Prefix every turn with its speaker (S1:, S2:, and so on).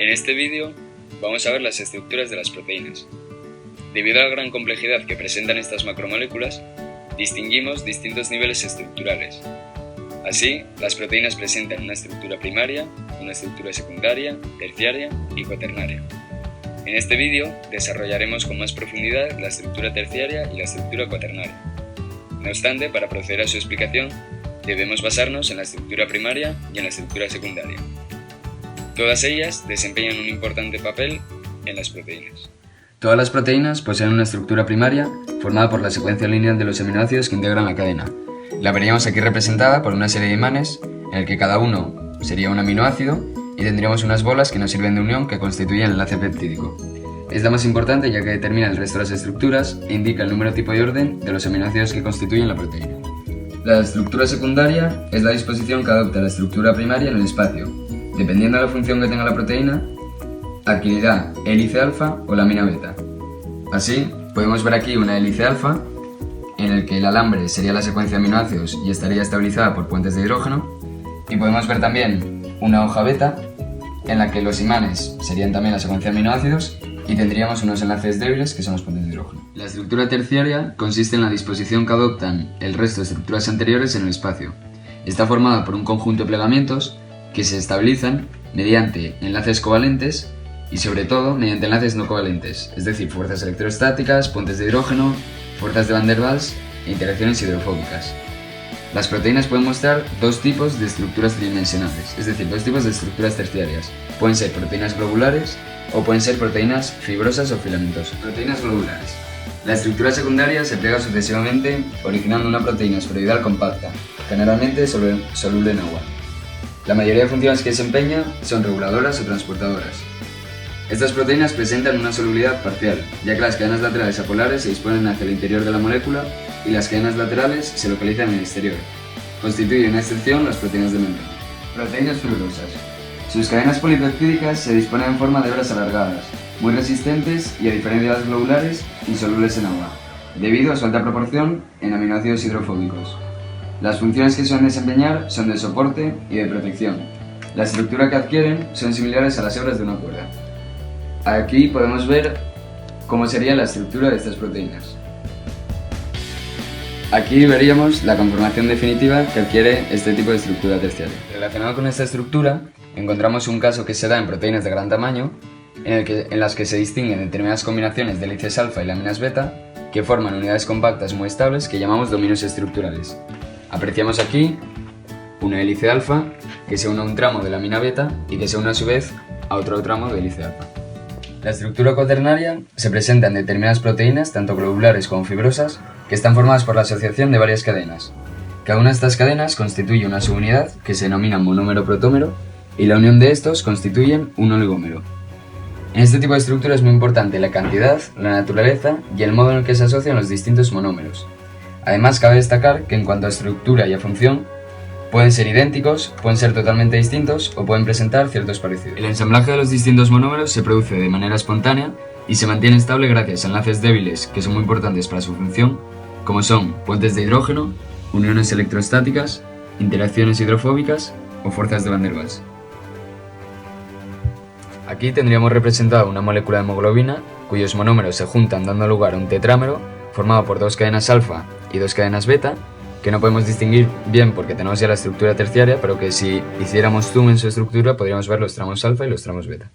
S1: En este vídeo vamos a ver las estructuras de las proteínas. Debido a la gran complejidad que presentan estas macromoléculas, distinguimos distintos niveles estructurales. Así, las proteínas presentan una estructura primaria, una estructura secundaria, terciaria y cuaternaria. En este vídeo desarrollaremos con más profundidad la estructura terciaria y la estructura cuaternaria. No obstante, para proceder a su explicación, debemos basarnos en la estructura primaria y en la estructura secundaria. Todas ellas desempeñan un importante papel en las proteínas.
S2: Todas las proteínas poseen una estructura primaria formada por la secuencia lineal de los aminoácidos que integran la cadena. La veríamos aquí representada por una serie de imanes en el que cada uno sería un aminoácido y tendríamos unas bolas que nos sirven de unión que constituyen el enlace peptídico. Es la más importante ya que determina el resto de las estructuras e indica el número, tipo y orden de los aminoácidos que constituyen la proteína. La estructura secundaria es la disposición que adopta la estructura primaria en el espacio. Dependiendo de la función que tenga la proteína, adquirirá hélice alfa o lámina beta. Así, podemos ver aquí una hélice alfa, en el que el alambre sería la secuencia de aminoácidos y estaría estabilizada por puentes de hidrógeno, y podemos ver también una hoja beta, en la que los imanes serían también la secuencia de aminoácidos y tendríamos unos enlaces débiles que son los puentes de hidrógeno. La estructura terciaria consiste en la disposición que adoptan el resto de estructuras anteriores en el espacio. Está formada por un conjunto de plegamientos que se estabilizan mediante enlaces covalentes y sobre todo mediante enlaces no covalentes, es decir, fuerzas electrostáticas, puentes de hidrógeno, fuerzas de Van der Waals e interacciones hidrofóbicas. Las proteínas pueden mostrar dos tipos de estructuras tridimensionales, es decir, dos tipos de estructuras terciarias. Pueden ser proteínas globulares o pueden ser proteínas fibrosas o filamentosas. Proteínas globulares. La estructura secundaria se pliega sucesivamente originando una proteína esferoidal compacta, generalmente soluble en agua. La mayoría de funciones que desempeña son reguladoras o transportadoras. Estas proteínas presentan una solubilidad parcial, ya que las cadenas laterales apolares se disponen hacia el interior de la molécula y las cadenas laterales se localizan en el exterior. Constituye una excepción las proteínas de membrana. Proteínas fibrosas. Sus cadenas polipeptídicas se disponen en forma de hebras alargadas, muy resistentes y, a diferencia de las globulares, insolubles en agua, debido a su alta proporción en aminoácidos hidrofóbicos. Las funciones que suelen desempeñar son de soporte y de protección. La estructura que adquieren son similares a las hebras de una cuerda. Aquí podemos ver cómo sería la estructura de estas proteínas. Aquí veríamos la conformación definitiva que adquiere este tipo de estructura terciaria. Relacionado con esta estructura, encontramos un caso que se da en proteínas de gran tamaño, en las que se distinguen determinadas combinaciones de hélices alfa y láminas beta, que forman unidades compactas muy estables que llamamos dominios estructurales. Apreciamos aquí una hélice alfa que se une a un tramo de lámina beta y que se une a su vez a otro tramo de hélice alfa. La estructura cuaternaria se presenta en determinadas proteínas, tanto globulares como fibrosas, que están formadas por la asociación de varias cadenas. Cada una de estas cadenas constituye una subunidad que se denomina monómero-protómero y la unión de estos constituyen un oligómero. En este tipo de estructura es muy importante la cantidad, la naturaleza y el modo en el que se asocian los distintos monómeros. Además, cabe destacar que en cuanto a estructura y a función, pueden ser idénticos, pueden ser totalmente distintos o pueden presentar ciertos parecidos. El ensamblaje de los distintos monómeros se produce de manera espontánea y se mantiene estable gracias a enlaces débiles que son muy importantes para su función, como son puentes de hidrógeno, uniones electrostáticas, interacciones hidrofóbicas o fuerzas de Van der Waals. Aquí tendríamos representada una molécula de hemoglobina cuyos monómeros se juntan dando lugar a un tetrámero formado por dos cadenas alfa y dos cadenas beta, que no podemos distinguir bien porque tenemos ya la estructura terciaria, pero que si hiciéramos zoom en su estructura podríamos ver los tramos alfa y los tramos beta.